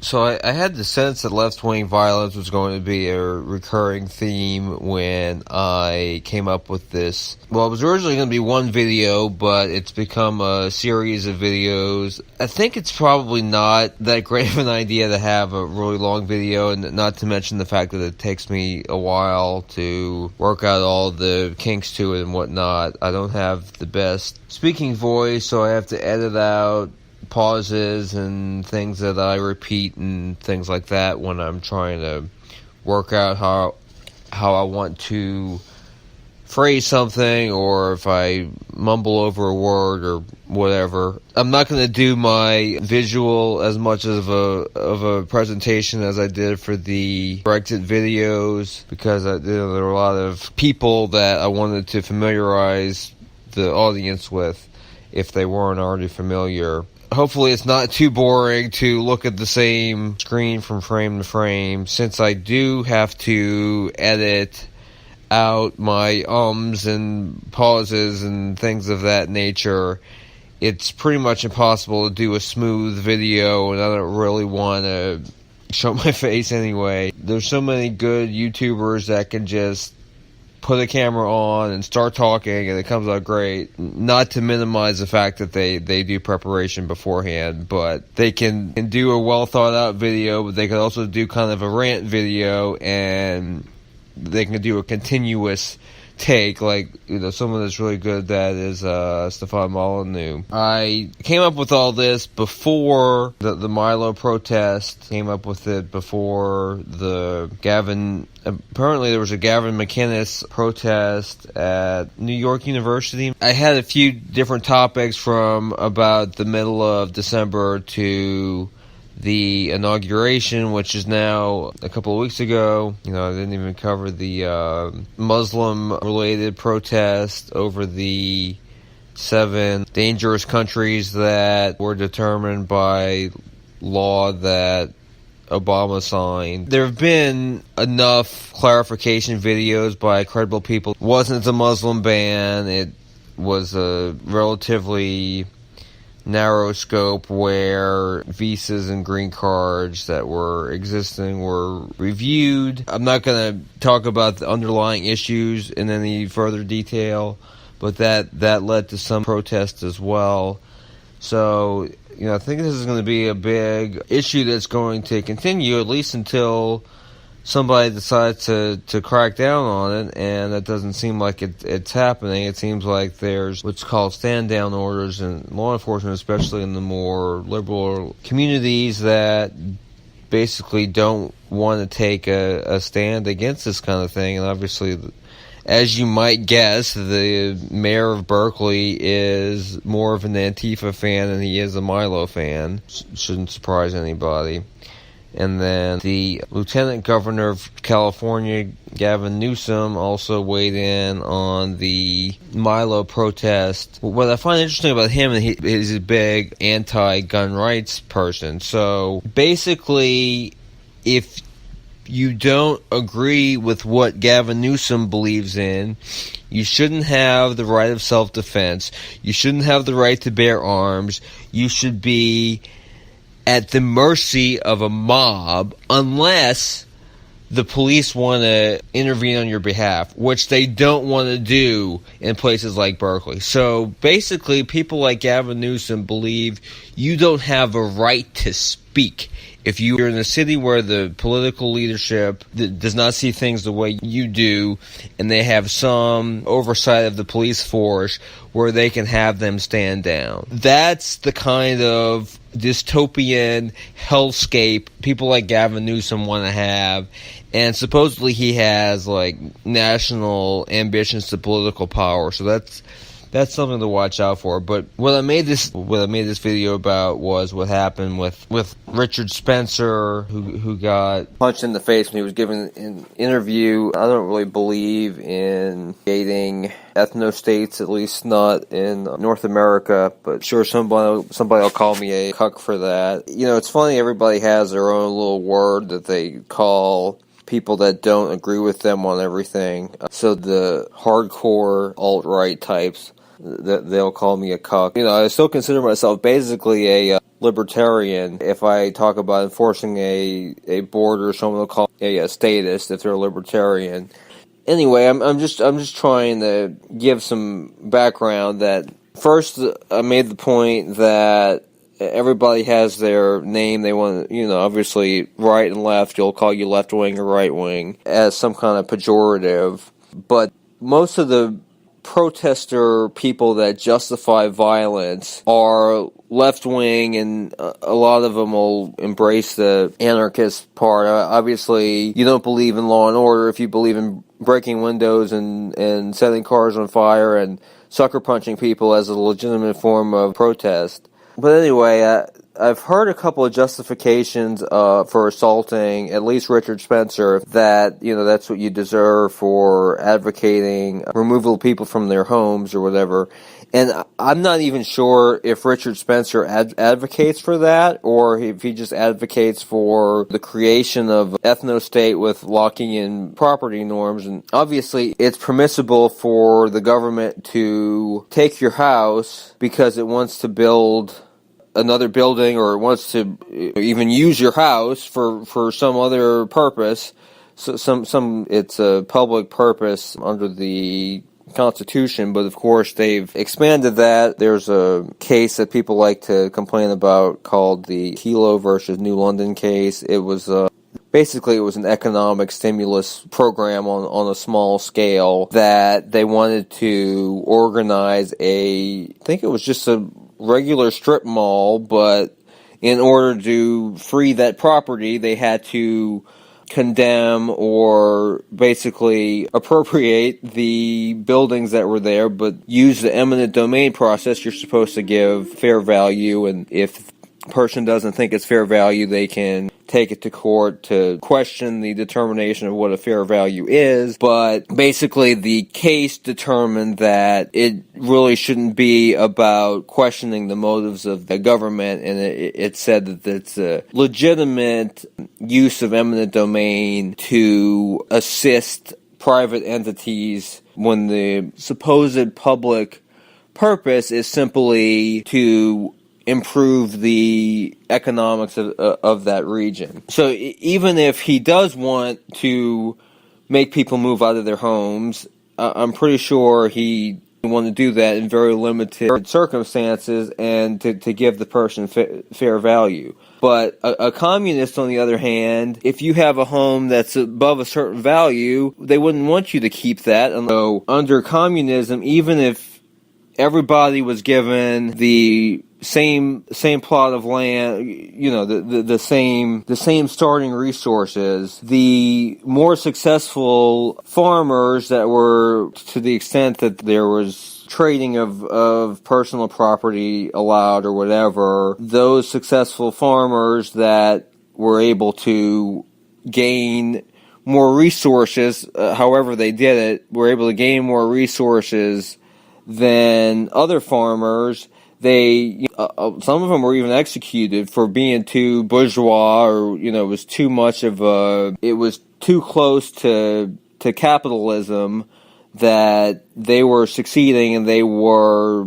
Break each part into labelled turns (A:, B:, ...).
A: So I had the sense that left-wing violence was going to be a recurring theme when I came up with this. Well, it was originally going to be one video, but it's become a series of videos. I think it's probably not that great of an idea to have a really long video, and not to mention the fact that it takes me a while to work out all the kinks to it and whatnot. I don't have the best speaking voice, so I have to edit out pauses and things that I repeat and things like that when I'm trying to work out how I want to phrase something, or if I mumble over a word or whatever. I'm not going to do my visual as much of a presentation as I did for the Brexit videos, because there were a lot of people that I wanted to familiarize the audience with if they weren't already familiar. Hopefully it's not too boring to look at the same screen from frame to frame, since I do have to edit out my ums and pauses and things of that nature. It's pretty much impossible to do a smooth video, and I don't really want to show my face anyway. There's so many good YouTubers that can just put a camera on and start talking and it comes out great. Not to minimize the fact that they do preparation beforehand, but they can do a well thought out video, but they can also do kind of a rant video, and they can do a continuous take, like, someone that's really good at that is Stefan Molyneux. I came up with all this before the Milo protest, came up with it before apparently there was a Gavin McInnes protest at New York University. I had a few different topics from about the middle of December to the inauguration, which is now a couple of weeks ago. I didn't even cover the Muslim-related protest over the 7 dangerous countries that were determined by law that Obama signed. There have been enough clarification videos by credible people. It wasn't a Muslim ban. It was a relatively narrow scope where visas and green cards that were existing were reviewed. I'm not going to talk about the underlying issues in any further detail, but that led to some protests as well. So, I think this is going to be a big issue that's going to continue, at least until somebody decides to crack down on it, and that doesn't seem like it's happening. It seems like there's what's called stand-down orders in law enforcement, especially in the more liberal communities, that basically don't want to take a stand against this kind of thing. And obviously, as you might guess, the mayor of Berkeley is more of an Antifa fan than he is a Milo fan. Shouldn't surprise anybody. And then the Lieutenant Governor of California, Gavin Newsom, also weighed in on the Milo protest. What I find interesting about him is he's a big anti-gun rights person. So basically, if you don't agree with what Gavin Newsom believes in, you shouldn't have the right of self-defense. You shouldn't have the right to bear arms. You should be at the mercy of a mob unless the police want to intervene on your behalf, which they don't want to do in places like Berkeley. So basically, people like Gavin Newsom believe you don't have a right to speak. If you're in a city where the political leadership does not see things the way you do, and they have some oversight of the police force where they can have them stand down. That's the kind of dystopian hellscape people like Gavin Newsom want to have. And supposedly he has, national ambitions to political power. So that's something to watch out for. But what I made this video about was what happened with Richard Spencer, who got punched in the face when he was giving an interview. I don't really believe in creating ethno-states, at least not in North America, but sure, somebody will call me a cuck for that. It's funny, everybody has their own little word that they call people that don't agree with them on everything. So the hardcore alt-right types, they'll call me a cuck. I still consider myself basically a libertarian. If I talk about enforcing a border, someone will call me a statist if they're a libertarian. Anyway, I'm just trying to give some background. That first, I made the point that everybody has their name. They want, obviously right and left. You'll call you left wing or right wing as some kind of pejorative, but most of the protester people that justify violence are left-wing, and a lot of them will embrace the anarchist part. Obviously, you don't believe in law and order if you believe in breaking windows and setting cars on fire and sucker punching people as a legitimate form of protest. But anyway, I've heard a couple of justifications for assaulting at least Richard Spencer, that, that's what you deserve for advocating removal of people from their homes or whatever. And I'm not even sure if Richard Spencer advocates for that, or if he just advocates for the creation of ethno-state with locking in property norms. And obviously, it's permissible for the government to take your house because it wants to build another building, or wants to even use your house for some other purpose. So it's a public purpose under the Constitution, but of course they've expanded that. There's a case that people like to complain about called the Kelo versus New London case. It was basically, it was an economic stimulus program on a small scale that they wanted to organize I think it was just a regular strip mall, but in order to free that property, they had to condemn or basically appropriate the buildings that were there, but use the eminent domain process. You're supposed to give fair value, and if a person doesn't think it's fair value, they can take it to court to question the determination of what a fair value is. But basically, the case determined that it really shouldn't be about questioning the motives of the government, and it said that it's a legitimate use of eminent domain to assist private entities when the supposed public purpose is simply to improve the economics of that region. So even if he does want to make people move out of their homes, I'm pretty sure he want to do that in very limited circumstances and to give the person fair value. But a communist, on the other hand, if you have a home that's above a certain value, they wouldn't want you to keep that. And so under communism, even if everybody was given the same plot of land, the same starting resources, the more successful farmers that were, to the extent that there was trading of personal property allowed or whatever, those successful farmers that were able to gain more resources, however they did it, were able to gain more resources than other farmers. They, some of them were even executed for being too bourgeois, or, it was too much of it was too close to capitalism, that they were succeeding and they were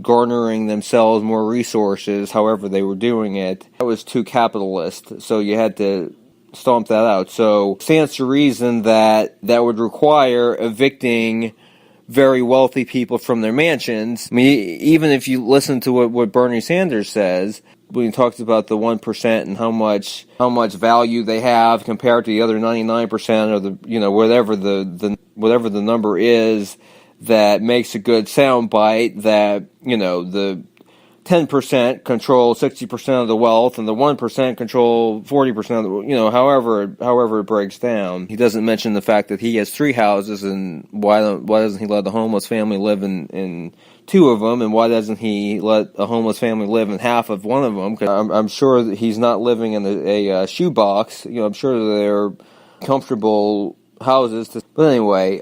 A: garnering themselves more resources, however they were doing it. That was too capitalist, so you had to stomp that out. So, stands to reason that would require evicting very wealthy people from their mansions. I mean, even if you listen to what Bernie Sanders says, when he talks about the 1% and how much value they have compared to the other 99%, or the whatever the number is that makes a good soundbite, that the 10% control 60% of the wealth, and the 1% control 40% of the, however it breaks down. He doesn't mention the fact that he has 3 houses, and why doesn't he let the homeless family live in 2 of them, and why doesn't he let a homeless family live in half of one of them? Because I'm sure that he's not living in a shoebox. I'm sure they're comfortable houses. But anyway,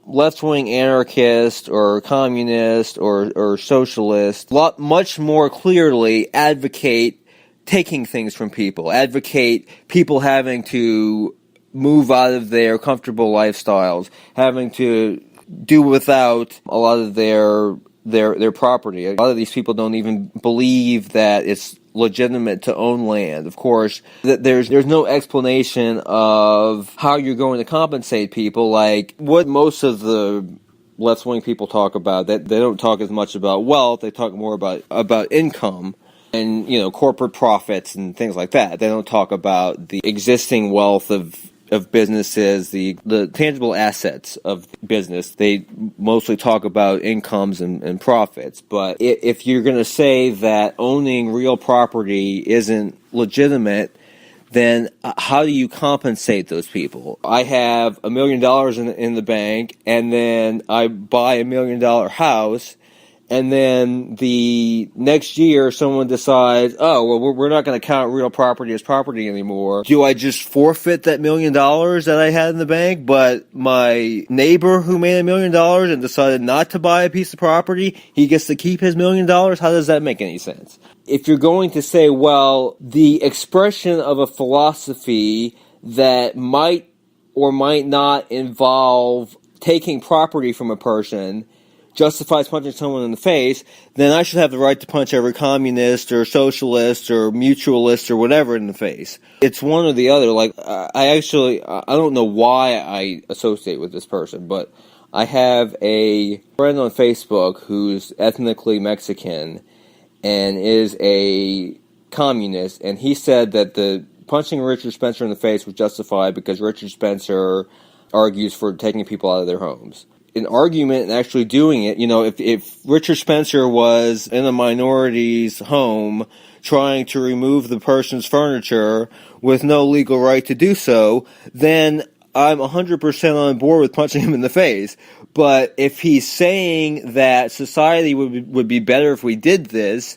A: left-wing anarchist or communist or socialist much more clearly advocate taking things from people, advocate people having to move out of their comfortable lifestyles, having to do without a lot of their property. A lot of these people don't even believe that it's legitimate to own land. Of course, there's no explanation of how you're going to compensate people, like what most of the left-wing people talk about. That they don't talk as much about wealth, they talk more about income and, corporate profits and things like that. They don't talk about the existing wealth of businesses, the tangible assets of business. They mostly talk about incomes and profits. But if you're going to say that owning real property isn't legitimate, then how do you compensate those people? I have $1 million in the bank, and then I buy $1 million house, and then the next year someone decides, oh, well, we're not going to count real property as property anymore. Do I just forfeit that $1 million that I had in the bank, but my neighbor who made $1 million and decided not to buy a piece of property, he gets to keep his $1 million? How does that make any sense? If you're going to say, well, the expression of a philosophy that might or might not involve taking property from a person justifies punching someone in the face, then I should have the right to punch every communist or socialist or mutualist or whatever in the face. It's one or the other. Like, I don't know why I associate with this person, but I have a friend on Facebook who's ethnically Mexican and is a communist, and he said that the punching Richard Spencer in the face was justified because Richard Spencer argues for taking people out of their homes. An argument and actually doing it, if Richard Spencer was in a minority's home trying to remove the person's furniture with no legal right to do so, then I'm 100% on board with punching him in the face. But if he's saying that society would be better if we did this,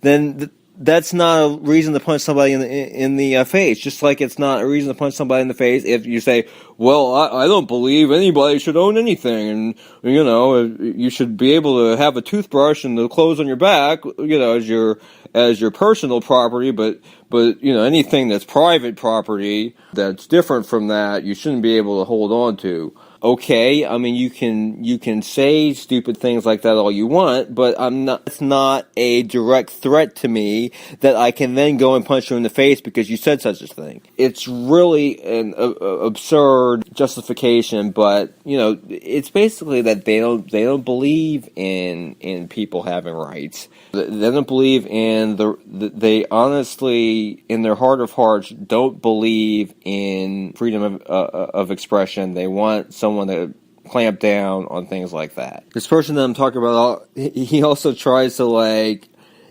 A: then that's not a reason to punch somebody in the face. Just like it's not a reason to punch somebody in the face if you say, well, I don't believe anybody should own anything, and you should be able to have a toothbrush and the clothes on your back, as your personal property, but anything that's private property that's different from that, you shouldn't be able to hold on to. Okay, I mean, you can say stupid things like that all you want, but it's not a direct threat to me that I can then go and punch you in the face because you said such a thing. It's really an absurd justification, but it's basically that they don't believe in people having rights. They don't believe in they honestly, in their heart of hearts, don't believe in freedom of expression. They want someone to clamp down on things like that. This person that I'm talking about, he also tries to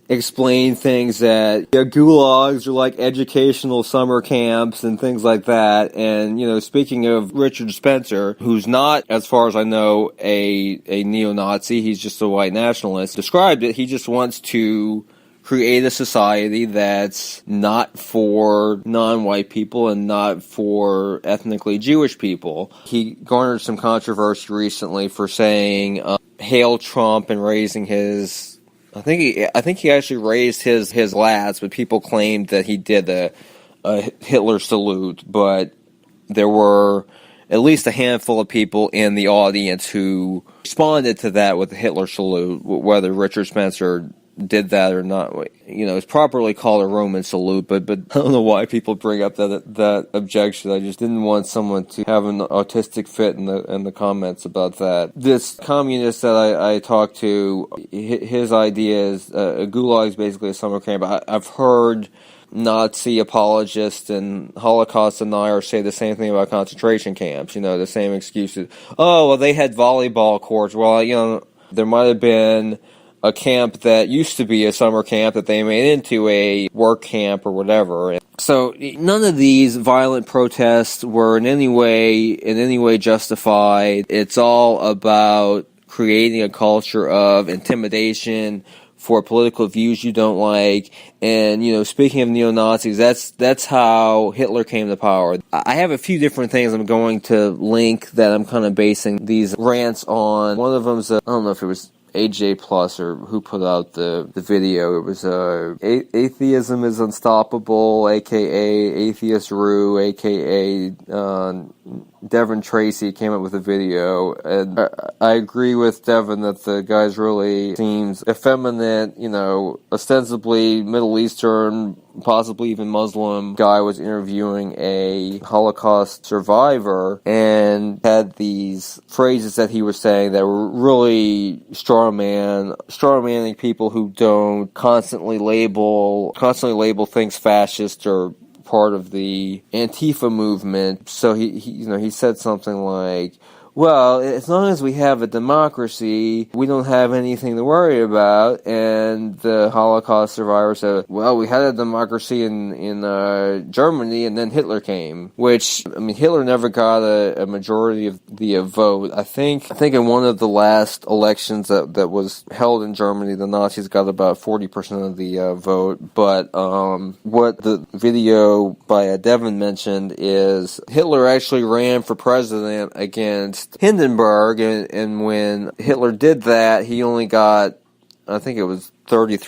A: explain things that gulags are like educational summer camps and things like that. And speaking of Richard Spencer, who's not, as far as I know, a neo-Nazi, he's just a white nationalist, described it. He just wants to create a society that's not for non-white people and not for ethnically Jewish people. He garnered some controversy recently for saying "Hail Trump" and raising his. I think he actually raised his lats, but people claimed that he did a Hitler salute. But there were at least a handful of people in the audience who responded to that with the Hitler salute, whether Richard Spencer did that or not. It's properly called a Roman salute, but I don't know why people bring up that objection. I just didn't want someone to have an autistic fit in the comments about that. This communist that I talked to, his idea is a gulag is basically a summer camp. I've heard Nazi apologists and Holocaust deniers say the same thing about concentration camps. The same excuses. Oh, well, they had volleyball courts. Well, there might have been a camp that used to be a summer camp that they made into a work camp or whatever. So none of these violent protests were in any way justified. It's all about creating a culture of intimidation for political views you don't like. And, speaking of neo-Nazis, that's how Hitler came to power. I have a few different things I'm going to link that I'm kind of basing these rants on. One of them's, I don't know if it was AJ Plus, or who put out the video. It was Atheism is Unstoppable, aka Atheist Rue, aka Devin Tracy came up with a video, and I agree with Devin that the guy's really seems effeminate, ostensibly Middle Eastern, possibly even Muslim guy was interviewing a Holocaust survivor and had these phrases that he was saying that were really strawmanning people who don't constantly label things fascist or part of the Antifa movement. So he said something like, well, as long as we have a democracy, we don't have anything to worry about. And the Holocaust survivor said, well, we had a democracy in Germany, and then Hitler came. Which, Hitler never got a majority of the vote. I think in one of the last elections that was held in Germany, the Nazis got about 40% of the vote. But what the video by Devin mentioned is Hitler actually ran for president against Hindenburg, and when Hitler did that, he only got, I think it was 33%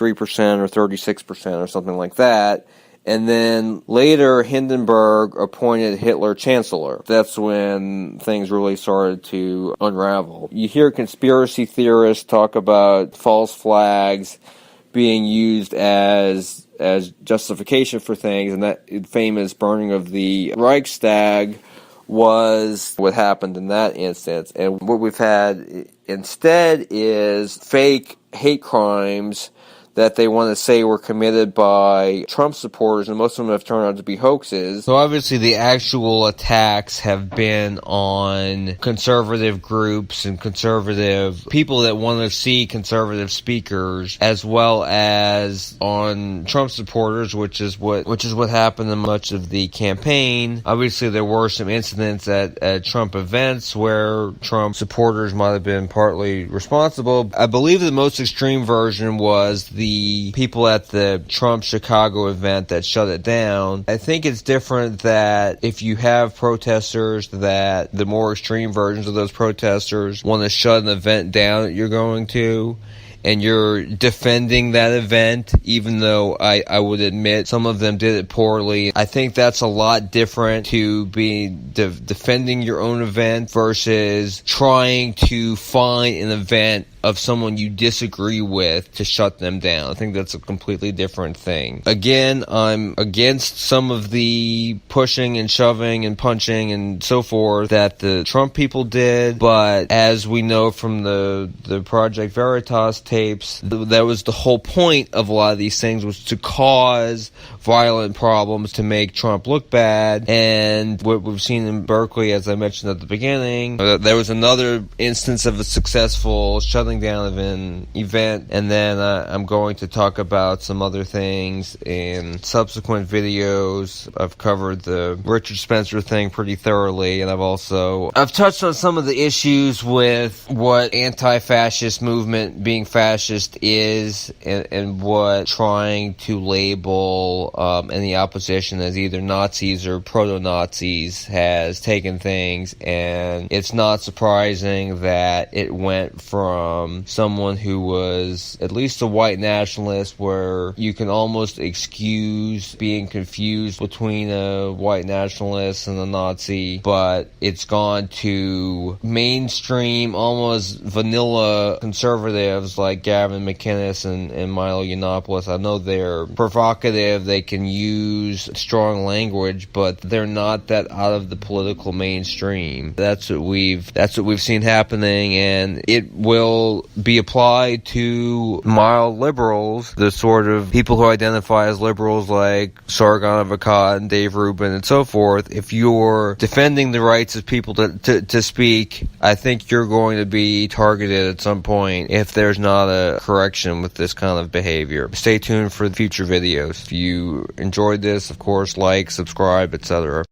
A: or 36% or something like that. And then later, Hindenburg appointed Hitler chancellor. That's when things really started to unravel. You hear conspiracy theorists talk about false flags being used as justification for things, and that famous burning of the Reichstag was what happened in that instance. And what we've had instead is fake hate crimes that they want to say were committed by Trump supporters, and most of them have turned out to be hoaxes. So obviously the actual attacks have been on conservative groups and conservative people that want to see conservative speakers, as well as on Trump supporters, which is what happened in much of the campaign. Obviously there were some incidents at Trump events where Trump supporters might have been partly responsible. I believe the most extreme version was the people at the Trump Chicago event that shut it down. I think it's different that if you have protesters, that the more extreme versions of those protesters want to shut an event down that you're going to, and you're defending that event, even though I would admit some of them did it poorly. I think that's a lot different to be defending your own event versus trying to find an event of someone you disagree with to shut them down. I think that's a completely different thing. Again, I'm against some of the pushing and shoving and punching and so forth that the Trump people did, but as we know from the Project Veritas tapes, that was the whole point of a lot of these things, was to cause violent problems to make Trump look bad. And what we've seen in Berkeley, as I mentioned at the beginning, there was another instance of a successful shutting down of an event, and then I'm going to talk about some other things in subsequent videos. I've covered the Richard Spencer thing pretty thoroughly, and I've touched on some of the issues with what anti-fascist movement being fascist is, and what trying to label any opposition as either Nazis or proto-Nazis has taken things. And it's not surprising that it went from someone who was at least a white nationalist, where you can almost excuse being confused between a white nationalist and a Nazi, but it's gone to mainstream, almost vanilla conservatives like Gavin McInnes and Milo Yiannopoulos. I know they're provocative, they can use strong language, but they're not that out of the political mainstream. That's what we've seen happening, and it will be applied to mild liberals, the sort of people who identify as liberals like Sargon of Akkad and Dave Rubin and so forth. If you're defending the rights of people to speak, I think you're going to be targeted at some point if there's not a correction with this kind of behavior. Stay tuned for future videos. If you enjoyed this, of course, like, subscribe, etc.